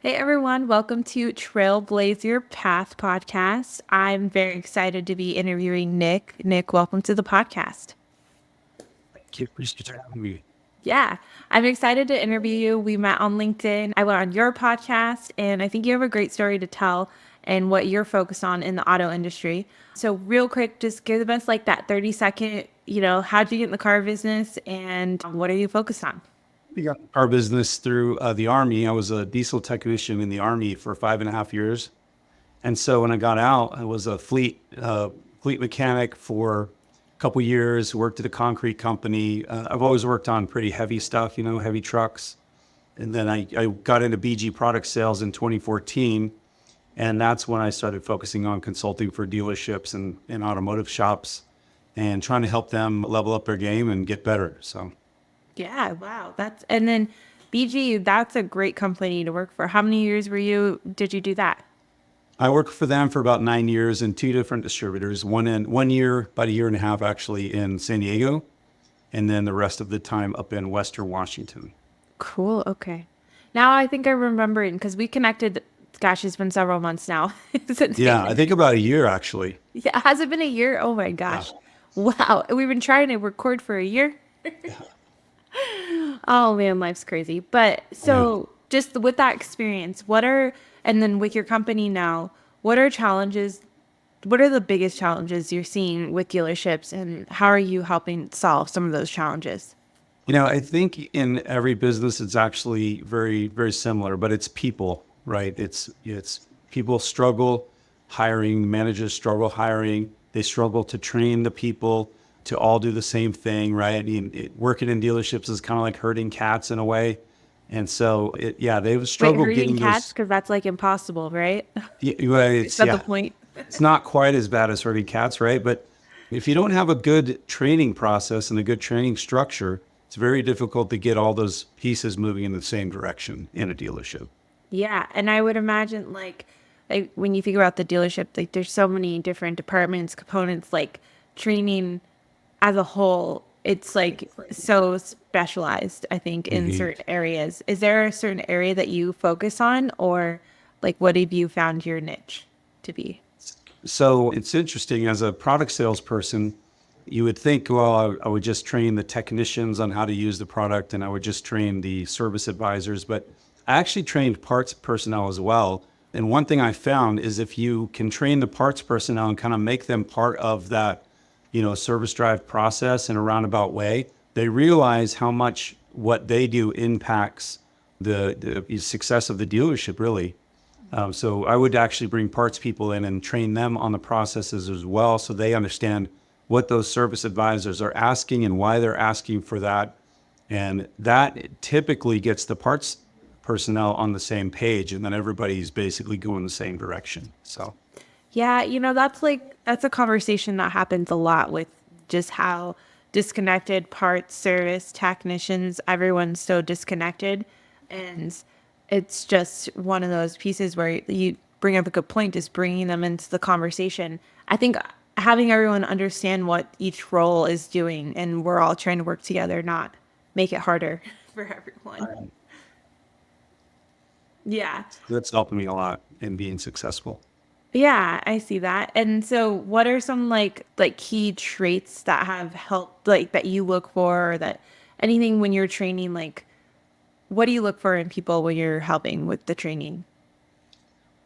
Hey everyone, welcome to Trailblaze Your Path podcast. I'm very excited to be interviewing Nick. Nick, welcome to the podcast. Thank you. Appreciate you having me. Yeah, I'm excited to interview you. We met on LinkedIn. I went on your podcast, and I think you have a great story to tell and what you're focused on in the auto industry. So, real quick, just give us like that 30-second, how'd you get in the car business and what are you focused on? We got our business through the Army. I was a diesel technician in the Army for 5.5 years. And so when I got out, I was a fleet mechanic for a couple years, worked at a concrete company. I've always worked on pretty heavy stuff, heavy trucks. And then I got into BG product sales in 2014. And that's when I started focusing on consulting for dealerships and automotive shops and trying to help them level up their game and get better. So Yeah, wow. And then BG, that's a great company to work for. How many years did you do that? I worked for them for about 9 years in two different distributors. One year, about a year and a half actually in San Diego, and then the rest of the time up in Western Washington. Cool. Okay. Now I think I'm remembering because we connected. Gosh, it's been several months now since Yeah, we. I think about a year actually. Yeah, has it been a year? Oh my Yeah. gosh. Wow. We've been trying to record for a year. Yeah. Oh man, life's crazy. But I know. so just with that experience, and then with your company now, what are the biggest challenges you're seeing with dealerships and how are you helping solve some of those challenges? I think in every business it's actually very, very similar, but it's people, right? It's people struggle hiring, managers struggle hiring, they struggle to train the people to all do the same thing, right? I mean, working in dealerships is kind of like herding cats in a way. And so yeah, they've Wait, struggled herding getting cats? those. Because that's like impossible, right? Well, Is that the yeah, point? it's not quite as bad as herding cats, right? But if you don't have a good training process and a good training structure, it's very difficult to get all those pieces moving in the same direction in a dealership. Yeah, and I would imagine like when you think about the dealership, like there's so many different departments, components, like training as a whole, it's like so specialized, I think, in Mhm. certain areas. Is there a certain area that you focus on or like what have you found your niche to be? So it's interesting as a product salesperson, you would think, well, I would just train the technicians on how to use the product and I would just train the service advisors. But I actually trained parts personnel as well. And one thing I found is if you can train the parts personnel and kind of make them part of that, service drive process in a roundabout way, they realize how much what they do impacts the success of the dealership, really. So I would actually bring parts people in and train them on the processes as well, so they understand what those service advisors are asking and why they're asking for that. And that typically gets the parts personnel on the same page, and then everybody's basically going the same direction. So Yeah, that's a conversation that happens a lot with just how disconnected parts, service, technicians, everyone's so disconnected. And it's just one of those pieces where you bring up a good point, is bringing them into the conversation. I think having everyone understand what each role is doing and we're all trying to work together, not make it harder for everyone. Yeah. that's helping me a lot in being successful. Yeah, I see that. And so what are some like key traits that have helped like that you look for or that anything when you're training, like what do you look for in people when you're helping with the training?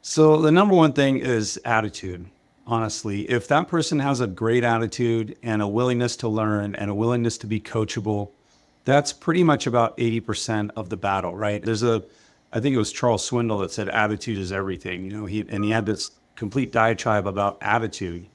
So the number one thing is attitude. Honestly, if that person has a great attitude and a willingness to learn and a willingness to be coachable, that's pretty much about 80% of the battle, right? I think it was Charles Swindle that said attitude is everything. He had this complete diatribe about attitude.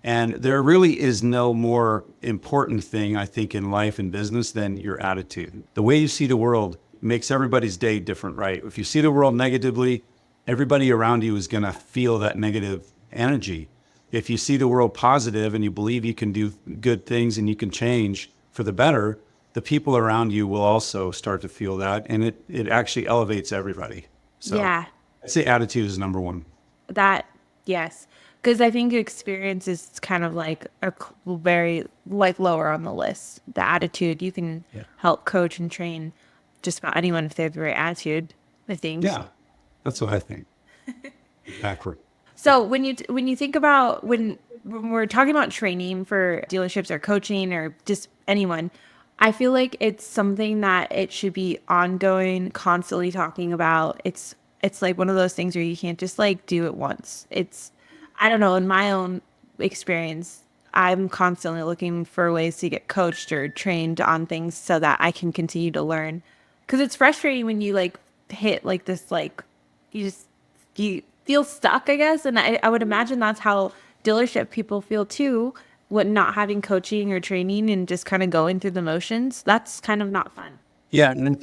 And there really is no more important thing, I think, in life and business than your attitude. The way you see the world makes everybody's day different, right? If you see the world negatively, everybody around you is going to feel that negative energy. If you see the world positive and you believe you can do good things and you can change for the better, the people around you will also start to feel that. And it actually elevates everybody. So Yeah, I'd say attitude is number one. that yes. Because I think experience is kind of like very like lower on the list. The attitude, you can Yeah. help coach and train just about anyone if they have the right attitude, I think. Yeah. That's what I think. Backward. So when you think about when we're talking about training for dealerships or coaching or just anyone, I feel like it's something that it should be ongoing, constantly talking about. It's like one of those things where you can't just like do it once. It's I don't know, in my own experience, I'm constantly looking for ways to get coached or trained on things so that I can continue to learn. Because it's frustrating when you like hit like this like you just you feel stuck, I guess. And I would imagine that's how dealership people feel too, with not having coaching or training and just kind of going through the motions. That's kind of not fun. Yeah, and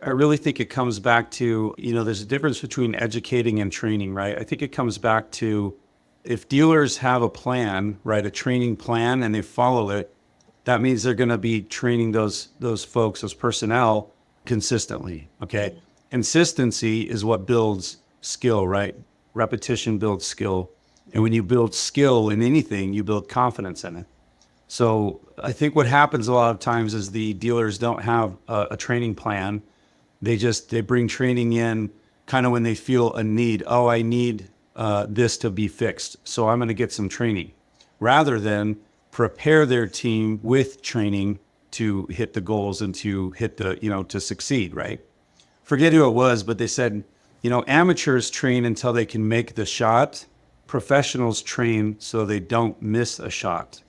I really think it comes back to, there's a difference between educating and training, right? I think it comes back to if dealers have a plan, right, a training plan, and they follow it, that means they're going to be training those folks, those personnel consistently, okay? Consistency is what builds skill, right? Repetition builds skill. And when you build skill in anything, you build confidence in it. So I think what happens a lot of times is the dealers don't have a training plan. They bring training in kind of when they feel a need. Oh, I need this to be fixed, so I'm going to get some training, rather than prepare their team with training to hit the goals and to hit to succeed, right? Forget who it was, but they said, amateurs train until they can make the shot. Professionals train so they don't miss a shot.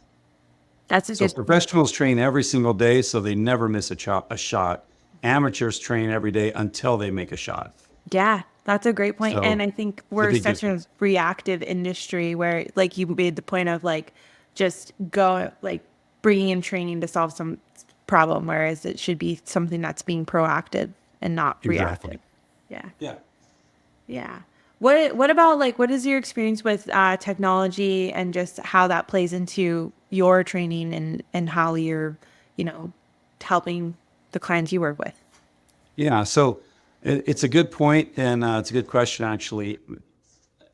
That's a So good professionals train every single day so they never miss a shot. Amateurs train every day until they make a shot. Yeah, that's a great point. So And I think it's a we're big such a difference. reactive industry where, like, you made the point of like just go like bringing in training to solve some problem, whereas it should be something that's being proactive and not reactive. Exactly. Yeah. Yeah. Yeah. What about like what is your experience with technology and just how that plays into your training and how you're, you know, helping the clients you work with? Yeah. So it's a good point, and it's a good question, actually.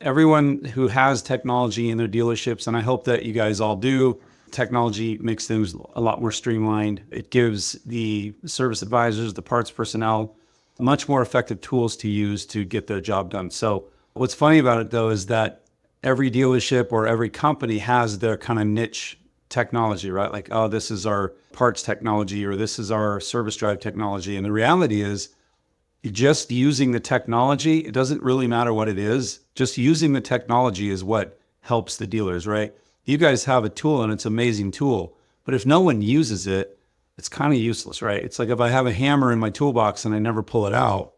Everyone who has technology in their dealerships, and I hope that you guys all do, technology makes things a lot more streamlined. It gives the service advisors, the parts personnel, much more effective tools to use to get the job done. So what's funny about it, though, is that every dealership or every company has their kind of niche technology, right? Like, oh, this is our parts technology, or this is our service drive technology. And the reality is, just using the technology, it doesn't really matter what it is. Just using the technology is what helps the dealers, right? You guys have a tool and it's an amazing tool, but if no one uses it, it's kind of useless, right? It's like if I have a hammer in my toolbox and I never pull it out,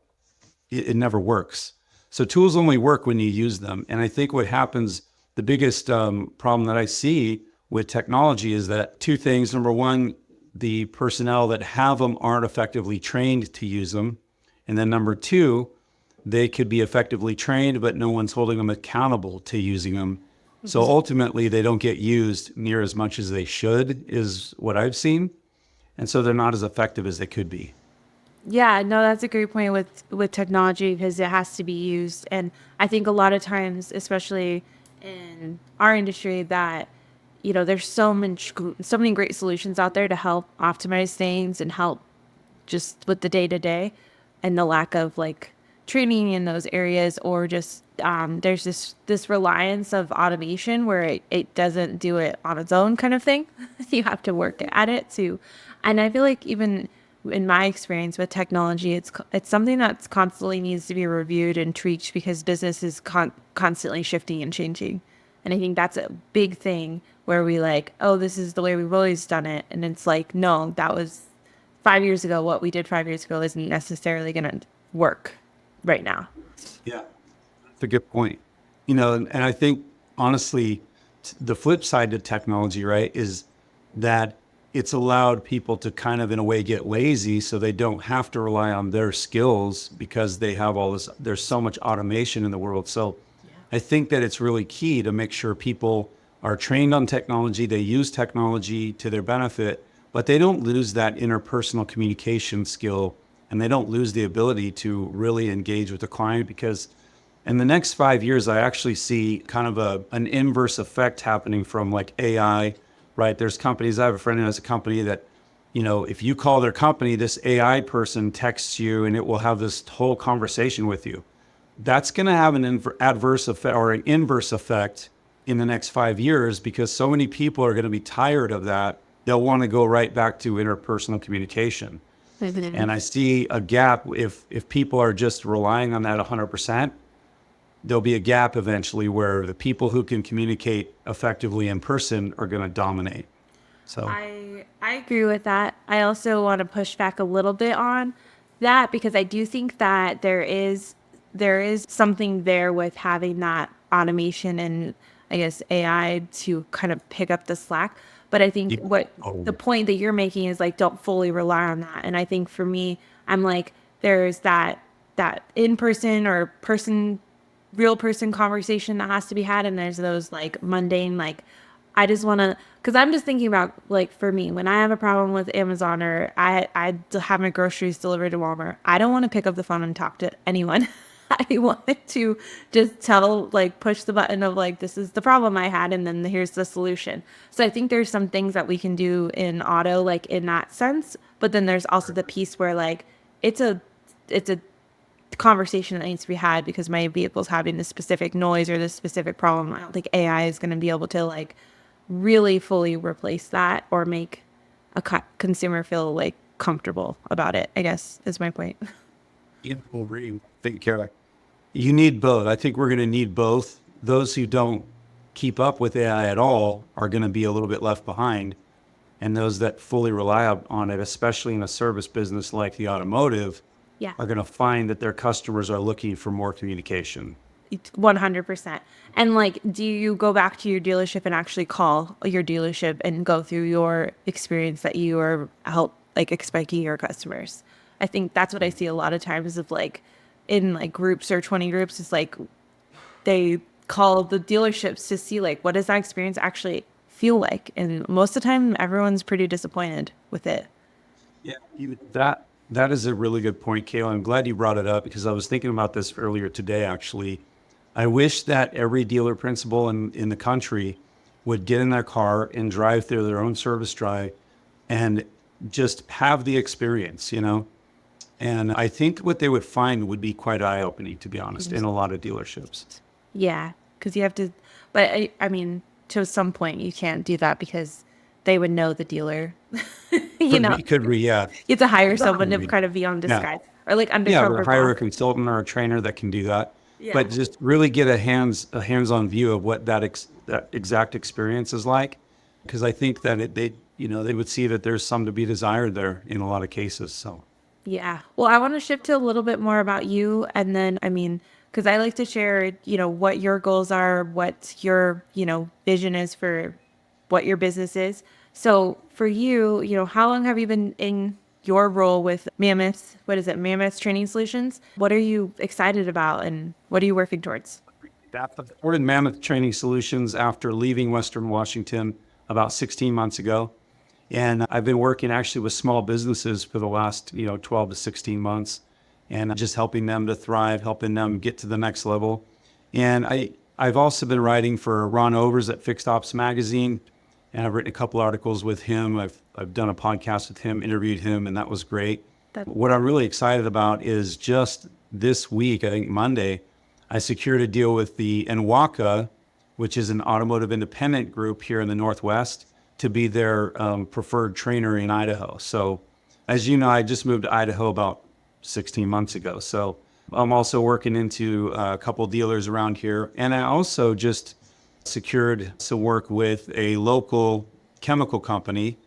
it never works. So tools only work when you use them. And I think what happens, the biggest problem that I see with technology is that two things. Number one, the personnel that have them aren't effectively trained to use them. And then number two, they could be effectively trained, but no one's holding them accountable to using them. So ultimately, they don't get used near as much as they should, is what I've seen. And so they're not as effective as they could be. Yeah, no, that's a great point with technology because it has to be used, and I think a lot of times, especially in our industry, that there's so many great solutions out there to help optimize things and help just with the day to day, and the lack of like training in those areas, or just there's this reliance of automation where it doesn't do it on its own kind of thing. You have to work at it too, and I feel like even in my experience with technology, it's something that's constantly needs to be reviewed and tweaked because business is constantly shifting and changing. And I think that's a big thing where we like, oh, this is the way we've always done it. And it's like, no, that was 5 years ago. What we did 5 years ago isn't necessarily going to work right now. Yeah, that's a good point. And I think honestly, the flip side to technology, right, is that it's allowed people to kind of in a way get lazy so they don't have to rely on their skills because they have all this, there's so much automation in the world. So I think that it's really key to make sure people are trained on technology, they use technology to their benefit, but they don't lose that interpersonal communication skill, and they don't lose the ability to really engage with the client, because in the next 5 years, I actually see kind of an inverse effect happening from like AI, right? There's companies, I have a friend who has a company that, if you call their company, this AI person texts you and it will have this whole conversation with you. that's going to have an adverse effect or an inverse effect in the next 5 years, because so many people are going to be tired of that. They'll want to go right back to interpersonal communication. And I see a gap if people are just relying on that 100%. There'll be a gap eventually where the people who can communicate effectively in person are going to dominate. So I agree with that. I also want to push back a little bit on that, because I do think that there is something there with having that automation and, I guess, AI to kind of pick up the slack. But I think the point that you're making is like, don't fully rely on that. And I think for me, I'm like, there's that in person or real person conversation that has to be had, and there's those like mundane, like, I just want to, because I'm just thinking about, like, for me, when I have a problem with Amazon or I have my groceries delivered to Walmart, I don't want to pick up the phone and talk to anyone. I wanted to just push the button of like, this is the problem I had, and then here's the solution. So I think there's some things that we can do in auto, like in that sense, but then there's also the piece where like, it's a conversation that needs to be had because my vehicle's having this specific noise or this specific problem. I don't think AI is going to be able to like really fully replace that or make a consumer feel like comfortable about it, I guess is my point. you need both. I think we're going to need both. Those who don't keep up with AI at all are going to be a little bit left behind. And those that fully rely on it, especially in a service business like the automotive, are going to find that their customers are looking for more communication. 100%. And like, do you go back to your dealership and actually call your dealership and go through your experience that you are expecting your customers? I think that's what I see a lot of times of like in like groups or 20 groups is like they call the dealerships to see like, what does that experience actually feel like? And most of the time everyone's pretty disappointed with it. Yeah, that is a really good point, Kayla. I'm glad you brought it up because I was thinking about this earlier today, actually. I wish that every dealer principal in the country would get in their car and drive through their own service drive and just have the experience, And I think what they would find would be quite eye-opening, to be honest, in a lot of dealerships. Yeah, because you have to, but I mean, to some point you can't do that because they would know the dealer. You have to hire someone to kind of be on disguise or like undercover. Or hire a consultant or a trainer that can do that. Yeah. But just really get a hands-on view of what that exact experience is like, because I think that they would see that there's some to be desired there in a lot of cases. So. Yeah. Well, I want to shift to a little bit more about you, and then because I like to share, what your goals are, what your vision is for what your business is. So for you, how long have you been in your role with Mammoth? What is it? Mammoth Training Solutions. What are you excited about and what are you working towards? I supported Mammoth Training Solutions after leaving Western Washington about 16 months ago. And I've been working actually with small businesses for the last, 12 to 16 months and just helping them to thrive, helping them get to the next level. And I've also been writing for Ron Overs at Fixed Ops Magazine. And I've written a couple articles with him. I've done a podcast with him, interviewed him, and that was great. What I'm really excited about is just this week, I think Monday, I secured a deal with the NWACA, which is an automotive independent group here in the Northwest, to be their preferred trainer in Idaho. So as you know, I just moved to Idaho about 16 months ago. So I'm also working into a couple dealers around here. And I also just secured some work with a local chemical company,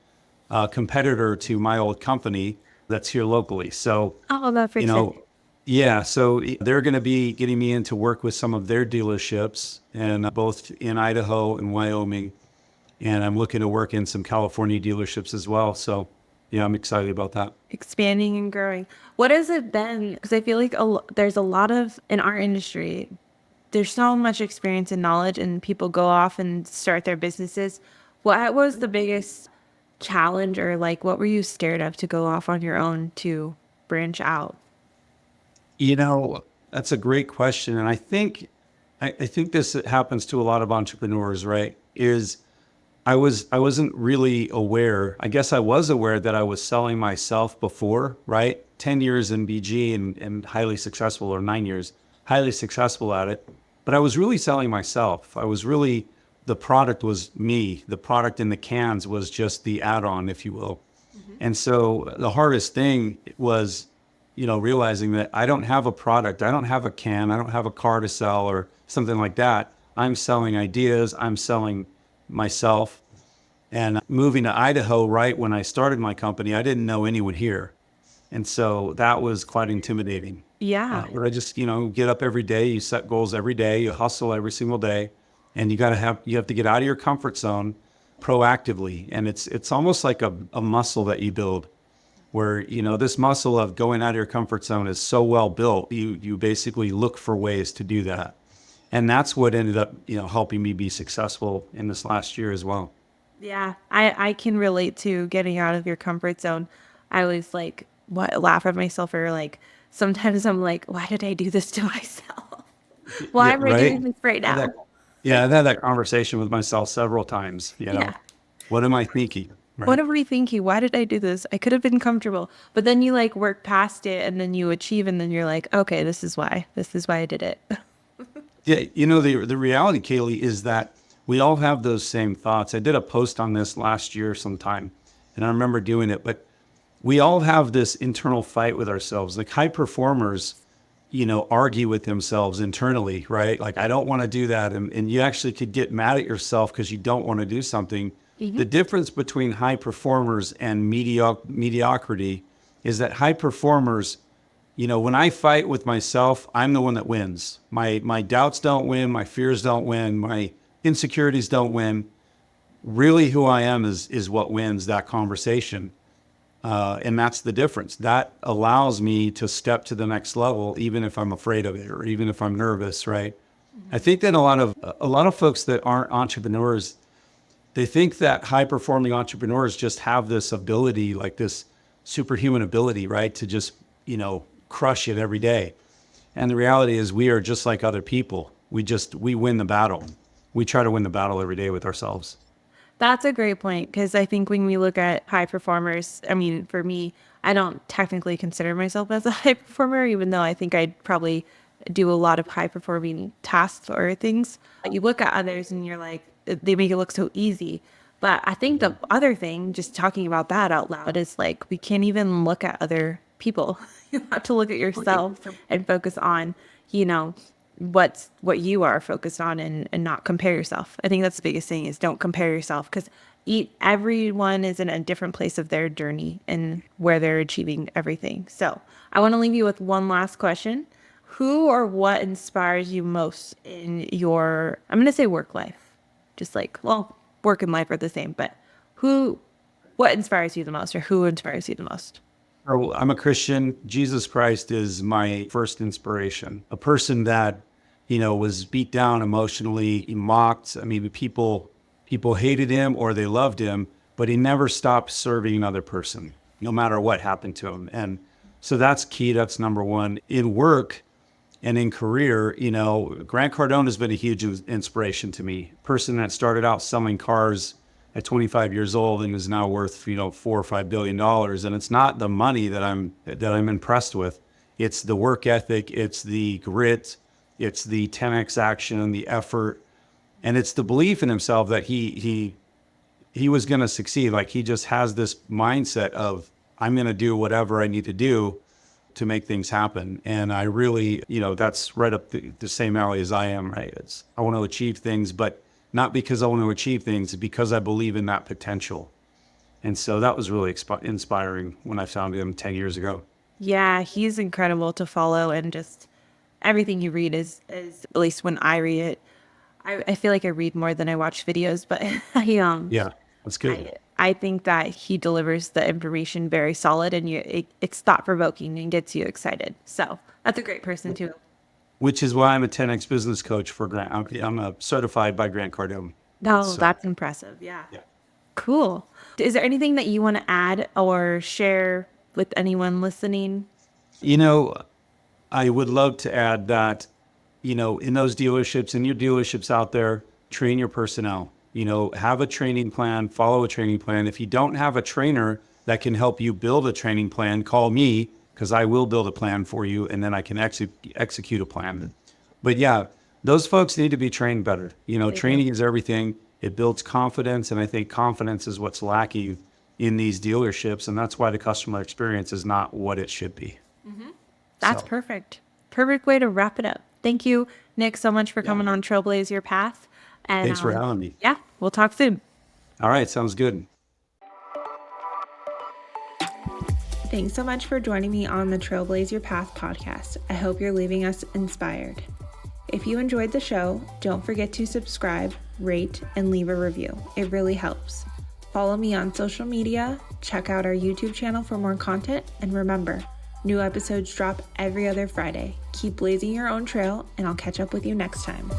competitor to my old company that's here locally. So, so they're going to be getting me into work with some of their dealerships, and both in Idaho and Wyoming. And I'm looking to work in some California dealerships as well. So, I'm excited about that. Expanding and growing. What has it been? Because I feel like there's a lot of, in our industry, there's so much experience and knowledge, and people go off and start their businesses. What was the biggest challenge, or like, what were you scared of to go off on your own to branch out? That's a great question. And I think this happens to a lot of entrepreneurs, right? I wasn't really aware. I guess I was aware that I was selling myself before, right? 10 years in BG and highly successful, or 9 years. highly successful at it, but I was really selling myself. The product was me. The product in the cans was just the add-on, if you will. And so the hardest thing was, realizing that I don't have a product, I don't have a can, I don't have a car to sell or something like that. I'm selling ideas, I'm selling myself. And moving to Idaho right when I started my company, I didn't know anyone here. And so that was quite intimidating. Yeah. Where I just, get up every day, you set goals every day, you hustle every single day, and you have to get out of your comfort zone proactively. And it's almost like a muscle that you build where, this muscle of going out of your comfort zone is so well built, you basically look for ways to do that. And that's what ended up, helping me be successful in this last year as well. Yeah, I can relate to getting out of your comfort zone. I always like laugh at myself, or like sometimes I'm like, why did I do this to myself? Why Yeah, am I right. doing this right Had now? that- yeah, I've had that conversation with myself several times, Yeah. what am I thinking? What Right. am I thinking? Why did I do this? I could have been comfortable. But then you like work past it and then you achieve, and then you're like, okay, this is why. This is why I did it. Yeah, the reality, Kaylee, is that we all have those same thoughts. I did a post on this last year sometime, and I remember doing it, but we all have this internal fight with ourselves. Like high performers, argue with themselves internally, right? Like, I don't want to do that. And you actually could get mad at yourself because you don't want to do something. The difference between high performers and mediocrity is that high performers, when I fight with myself, I'm the one that wins. My doubts don't win. My fears don't win. My insecurities don't win. Really, who I am is what wins that conversation. And that's the difference. That allows me to step to the next level, even if I'm afraid of it or even if I'm nervous, right? I think that a lot of folks that aren't entrepreneurs, they think that high performing entrepreneurs just have this ability, like this superhuman ability, right? To just, crush it every day. And the reality is we are just like other people. We win the battle. We try to win the battle every day with ourselves. That's a great point, because I think when we look at high performers, I mean, for me, I don't technically consider myself as a high performer, even though I think I'd probably do a lot of high performing tasks or things. You look at others and you're like, they make it look so easy. But I think the other thing, just talking about that out loud, is like we can't even look at other people. You have to look at yourself and focus on, you know, what you are focused on, and not compare yourself. I think that's the biggest thing, is don't compare yourself, because everyone is in a different place of their journey and where they're achieving everything. So I want to leave you with one last question. Who or what inspires you most in your, I'm going to say work life, just like, well, work and life are the same, but what inspires you the most, or who inspires you the most? Oh, I'm a Christian. Jesus Christ is my first inspiration. A person that, was beat down emotionally, he mocked. I mean, people hated him or they loved him, but he never stopped serving another person, no matter what happened to him. And so that's key. That's number one. In work and in career, Grant Cardone has been a huge inspiration to me. A person that started out selling cars at 25 years old and is now worth, $4 or $5 billion. And it's not the money that I'm impressed with. It's the work ethic. It's the grit. It's the 10x action, the effort, and it's the belief in himself that he was going to succeed. Like, he just has this mindset of, I'm going to do whatever I need to do to make things happen. And I really, that's right up the same alley as I am, right? I want to achieve things, but not because I want to achieve things, because I believe in that potential. And so that was really inspiring when I found him 10 years ago. Yeah, he's incredible to follow, and just everything you read is at least when I read it, I feel like I read more than I watch videos, but Yeah, that's good. I think that he delivers the information very solid, and it's thought provoking and gets you excited. So that's a great person too. Which is why I'm a 10X business coach for Grant. I'm certified by Grant Cardone. No, So, that's impressive. Yeah. yeah. Cool. Is there anything that you want to add or share with anyone listening? You know, I would love to add that, in those dealerships, in your dealerships out there, train your personnel. Have a training plan, follow a training plan. If you don't have a trainer that can help you build a training plan, call me because I will build a plan for you, and then I can execute a plan. But yeah, those folks need to be trained better. Training is everything. It builds confidence, and I think confidence is what's lacking in these dealerships, and that's why the customer experience is not what it should be. That's perfect. Perfect way to wrap it up. Thank you, Nick, so much for coming on Trailblaze Your Path. And Thanks for having me. Yeah, we'll talk soon. All right, sounds good. Thanks so much for joining me on the Trailblaze Your Path podcast. I hope you're leaving us inspired. If you enjoyed the show, don't forget to subscribe, rate, and leave a review. It really helps. Follow me on social media, check out our YouTube channel for more content, and remember, new episodes drop every other Friday. Keep blazing your own trail, and I'll catch up with you next time.